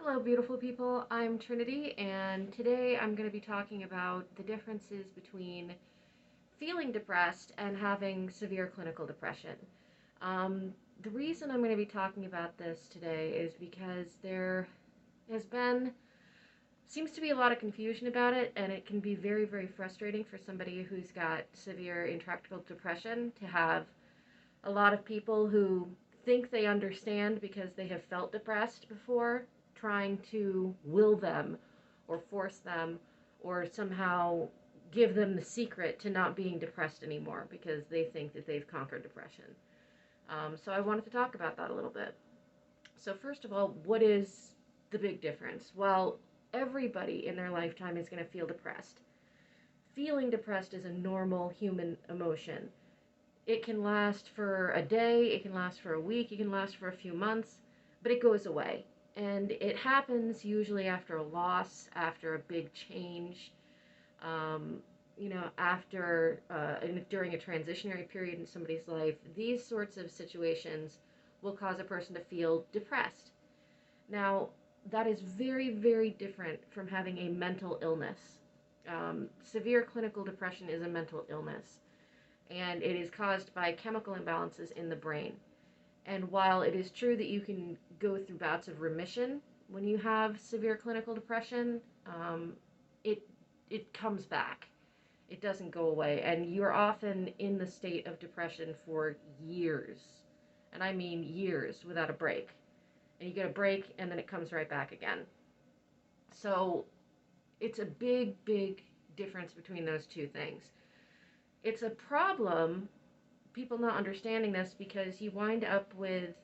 Hello, beautiful people. I'm Trinity, and today I'm going to be talking about the differences between feeling depressed and having severe clinical depression. The reason I'm going to be talking about this today is because there has been, seems to be a lot of confusion about it, and it can be very, very frustrating for somebody who's got severe intractable depression to have a lot of people who think they understand because they have felt depressed before, trying to will them or force them or somehow give them the secret to not being depressed anymore because they think that they've conquered depression. So I wanted to talk about that a little bit. So first of all, what is the big difference? Well, everybody in their lifetime is going to feel depressed. Feeling depressed is a normal human emotion. It can last for a day, it can last for a week, it can last for a few months, but it goes away. And it happens usually after a loss, after a big change, um, after during a transitionary period in somebody's life. These sorts of situations will cause a person to feel depressed. Now, that is very, very different from having a mental illness. Severe clinical depression is a mental illness, and it is caused by chemical imbalances in the brain. And while it is true that you can go through bouts of remission when you have severe clinical depression, it it comes back. It doesn't go away, and you're often in the state of depression for years, and I mean years without a break. And you get a break, and then it comes right back again. So it's a big, big difference between those two things. It's a problem, people not understanding this, because you wind up with,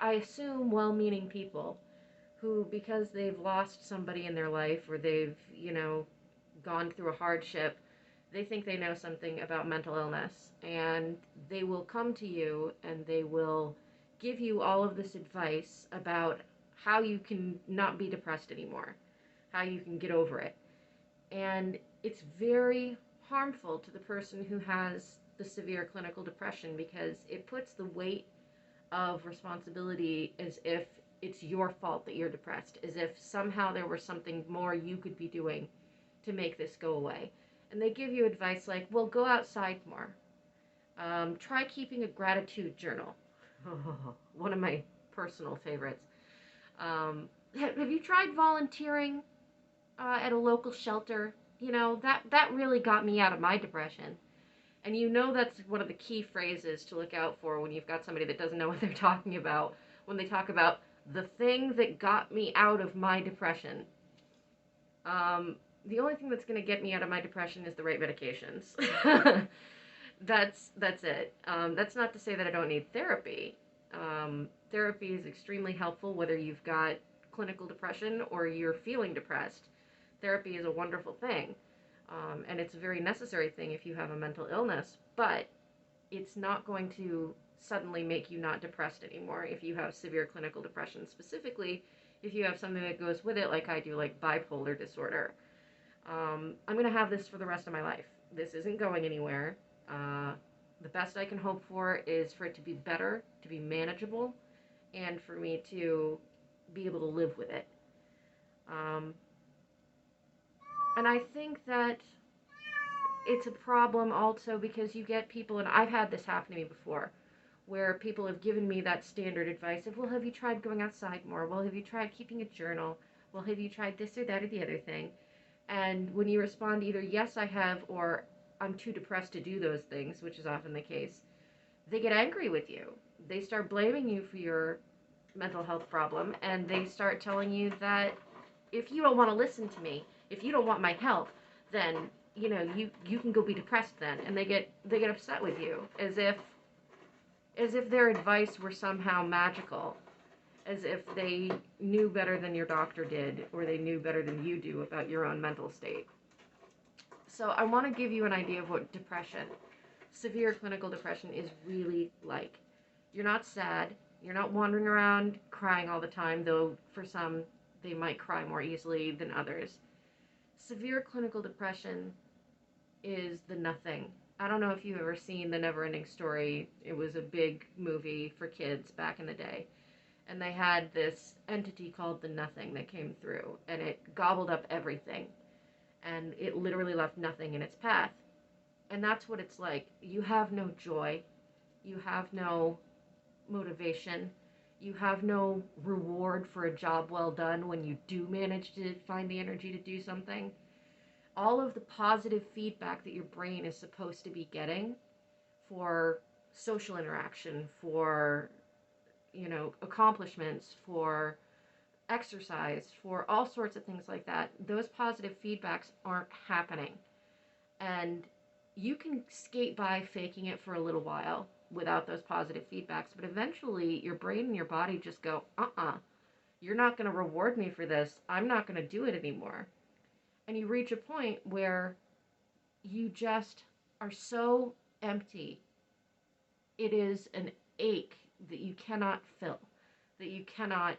I assume, well-meaning people who, because they've lost somebody in their life or they've, gone through a hardship, they think they know something about mental illness, and they will come to you and they will give you all of this advice about how you can not be depressed anymore, how you can get over it. And it's very harmful to the person who has the severe clinical depression because it puts the weight of responsibility as if it's your fault that you're depressed, as if somehow there was something more you could be doing to make this go away. And they give you advice like, well, go outside more. Try keeping a gratitude journal. One of my personal favorites. Have you tried volunteering at a local shelter? That really got me out of my depression. And that's one of the key phrases to look out for when you've got somebody that doesn't know what they're talking about, when they talk about the thing that got me out of my depression. The only thing that's going to get me out of my depression is the right medications. That's it. That's not to say that I don't need therapy. Therapy is extremely helpful whether you've got clinical depression or you're feeling depressed. Therapy is a wonderful thing, and it's a very necessary thing if you have a mental illness, but it's not going to suddenly make you not depressed anymore if you have severe clinical depression, specifically if you have something that goes with it like I do, like bipolar disorder. I'm going to have this for the rest of my life. This isn't going anywhere. The best I can hope for is for it to be better, to be manageable, and for me to be able to live with it. And I think that it's a problem also because you get people, and I've had this happen to me before, where people have given me that standard advice of, well, have you tried going outside more? Well, have you tried keeping a journal? Well, have you tried this or that or the other thing? And when you respond either, yes, I have, or I'm too depressed to do those things, which is often the case, they get angry with you. They start blaming you for your mental health problem, and they start telling you that if you don't want to listen to me, if you don't want my help, then you can go be depressed then. And they get upset with you as if their advice were somehow magical, as if they knew better than your doctor did, or they knew better than you do about your own mental state. So I want to give you an idea of what depression, severe clinical depression, is really like. You're not sad. You're not wandering around crying all the time, though for some they might cry more easily than others. Severe clinical depression is the nothing. I don't know if you've ever seen The Neverending Story. It was a big movie for kids back in the day. and they had this entity called the Nothing that came through, and it gobbled up everything, and it literally left nothing in its path. And that's what it's like. You have no joy, you have no motivation, you have no reward for a job well done when you do manage to find the energy to do something. All of the positive feedback that your brain is supposed to be getting for social interaction, for, accomplishments, for exercise, for all sorts of things like that, those positive feedbacks aren't happening. And you can skate by faking it for a little while without those positive feedbacks, but eventually your brain and your body just go, you're not going to reward me for this. I'm not going to do it anymore. And you reach a point where you just are so empty. It is an ache that you cannot fill, that you cannot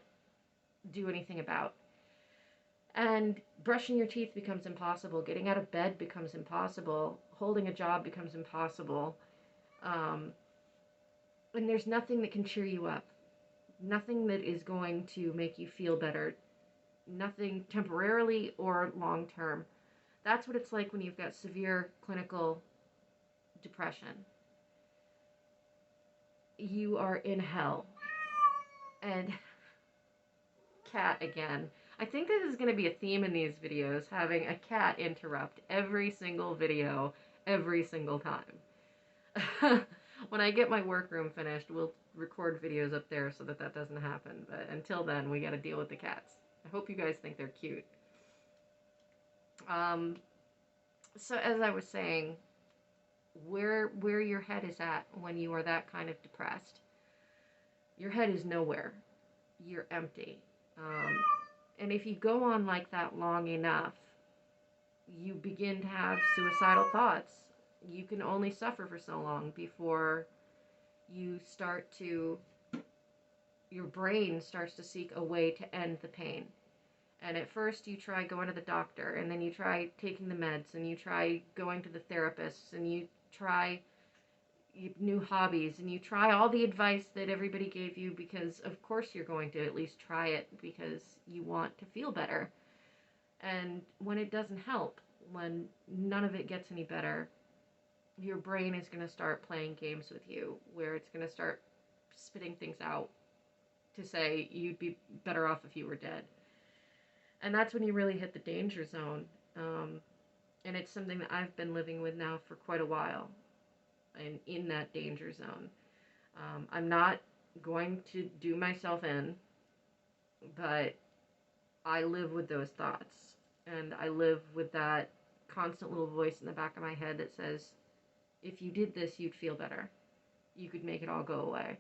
do anything about. And brushing your teeth becomes impossible. Getting out of bed becomes impossible. Holding a job becomes impossible. And there's nothing that can cheer you up. Nothing that is going to make you feel better. Nothing temporarily or long term. That's what it's like when you've got severe clinical depression. You are in hell. And cat again. I think this is going to be a theme in these videos, having a cat interrupt every single video, every single time. When I get my workroom finished, we'll record videos up there so that doesn't happen. But until then, we got to deal with the cats. I hope you guys think they're cute. So as I was saying, where your head is at when you are that kind of depressed, your head is nowhere. You're empty. And if you go on like that long enough, you begin to have suicidal thoughts. You can only suffer for so long before your brain starts to seek a way to end the pain. And at first you try going to the doctor, and then you try taking the meds, and you try going to the therapists, and you try new hobbies, and you try all the advice that everybody gave you, because of course you're going to at least try it because you want to feel better. And when it doesn't help, when none of it gets any better, your brain is going to start playing games with you, where it's going to start spitting things out to say you'd be better off if you were dead. And that's when you really hit the danger zone. And it's something that I've been living with now for quite a while, and in that danger zone. I'm not going to do myself in, but I live with those thoughts, and I live with that constant little voice in the back of my head that says, if you did this, you'd feel better. You could make it all go away.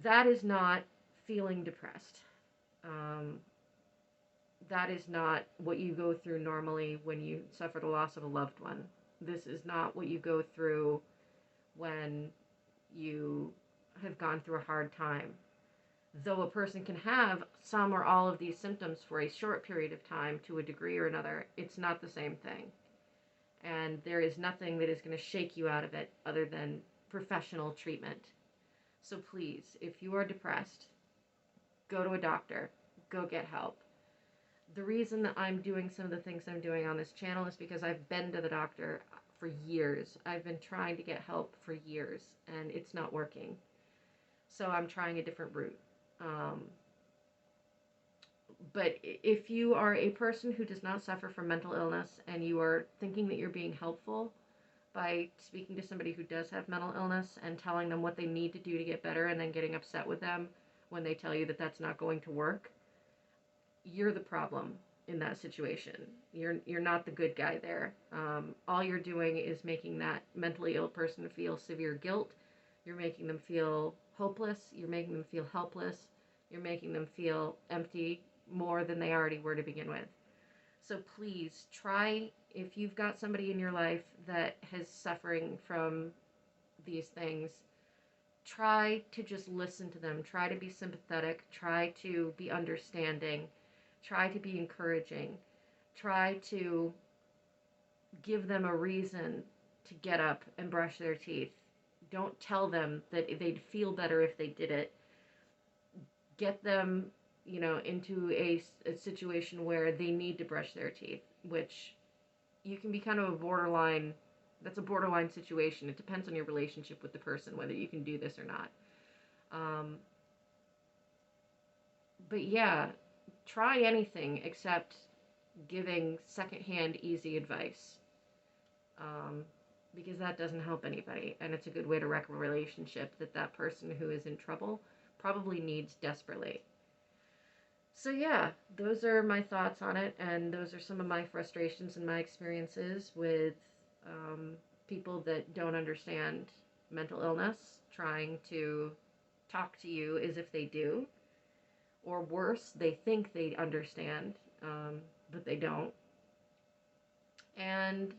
That is not feeling depressed. That is not what you go through normally when you suffer the loss of a loved one. This is not what you go through when you have gone through a hard time. Though a person can have some or all of these symptoms for a short period of time to a degree or another, it's not the same thing. And there is nothing that is going to shake you out of it other than professional treatment. So please, if you are depressed, go to a doctor. Go get help. The reason that I'm doing some of the things I'm doing on this channel is because I've been to the doctor for years. I've been trying to get help for years, and it's not working. So I'm trying a different route. But if you are a person who does not suffer from mental illness, and you are thinking that you're being helpful by speaking to somebody who does have mental illness and telling them what they need to do to get better, and then getting upset with them when they tell you that that's not going to work, you're the problem in that situation. You're not the good guy there. All you're doing is making that mentally ill person feel severe guilt. You're making them feel hopeless. You're making them feel helpless. You're making them feel empty more than they already were to begin with. So please try, if you've got somebody in your life that is suffering from these things, try to just listen to them. Try to be sympathetic. Try to be understanding. Try to be encouraging. Try to give them a reason to get up and brush their teeth. Don't tell them that they'd feel better if they did it. get them, into a situation where they need to brush their teeth, which you can be kind of a borderline, that's a borderline situation. It depends on your relationship with the person, whether you can do this or not. Um, but yeah, try anything except giving secondhand easy advice. Um, because that doesn't help anybody, and it's a good way to wreck a relationship that that person who is in trouble probably needs desperately. So yeah, those are my thoughts on it, and those are some of my frustrations and my experiences with um, people that don't understand mental illness, trying to talk to you as if they do, or worse, they think they understand, but they don't, and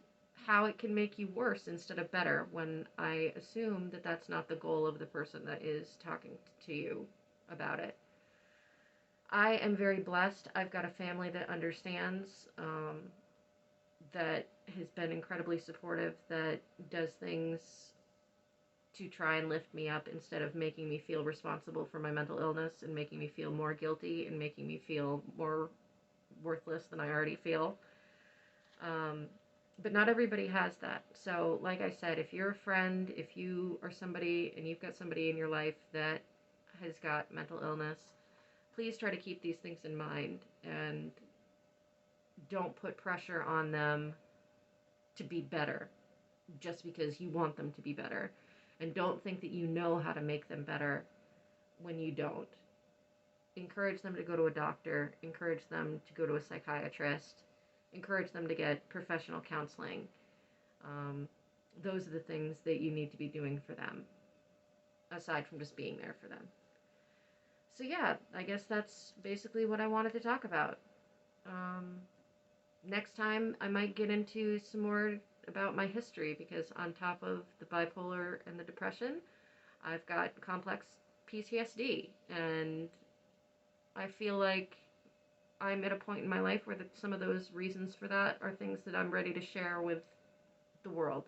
how it can make you worse instead of better when I assume that that's not the goal of the person that is talking to you about it. I am very blessed. I've got a family that understands, that has been incredibly supportive, that does things to try and lift me up instead of making me feel responsible for my mental illness and making me feel more guilty and making me feel more worthless than I already feel. Um, but not everybody has that. So, like I said, if you're a friend, if you are somebody and you've got somebody in your life that has got mental illness, please try to keep these things in mind and don't put pressure on them to be better just because you want them to be better. And don't think that you know how to make them better when you don't. Encourage them to go to a doctor, encourage them to go to a psychiatrist, encourage them to get professional counseling. Um, those are the things that you need to be doing for them, aside from just being there for them. So yeah, I guess that's basically what I wanted to talk about. Um, Next time I might get into some more about my history, because on top of the bipolar and the depression, I've got complex PTSD, and I feel like I'm at a point in my life where some of those reasons for that are things that I'm ready to share with the world.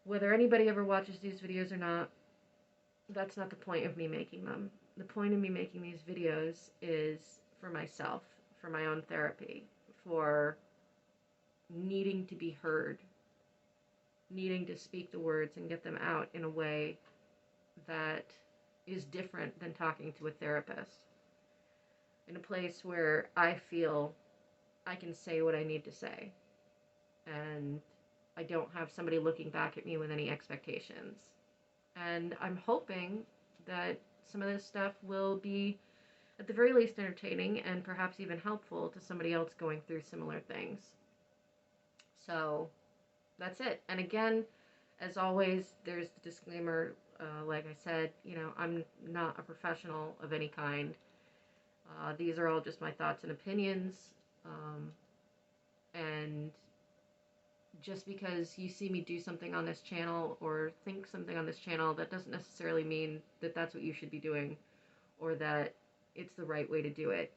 Whether anybody ever watches these videos or not, that's not the point of me making them. The point of me making these videos is for myself, for my own therapy, for needing to be heard, needing to speak the words and get them out in a way that is different than talking to a therapist. In a place where I feel I can say what I need to say, and I don't have somebody looking back at me with any expectations. And I'm hoping that some of this stuff will be, at the very least, entertaining and perhaps even helpful to somebody else going through similar things. So that's it. And again, as always, there's the disclaimer. Like I said, I'm not a professional of any kind. These are all just my thoughts and opinions. And just because you see me do something on this channel or think something on this channel, that doesn't necessarily mean that that's what you should be doing or that it's the right way to do it.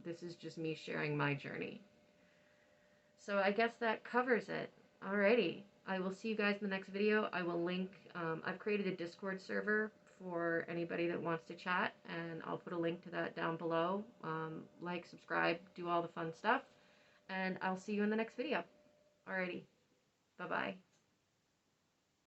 This is just me sharing my journey. So I guess that covers it. Alrighty. I will see you guys in the next video. I will link, I've created a Discord server for anybody that wants to chat, and I'll put a link to that down below. Like, subscribe, do all the fun stuff, and I'll see you in the next video. Alrighty. Bye-bye.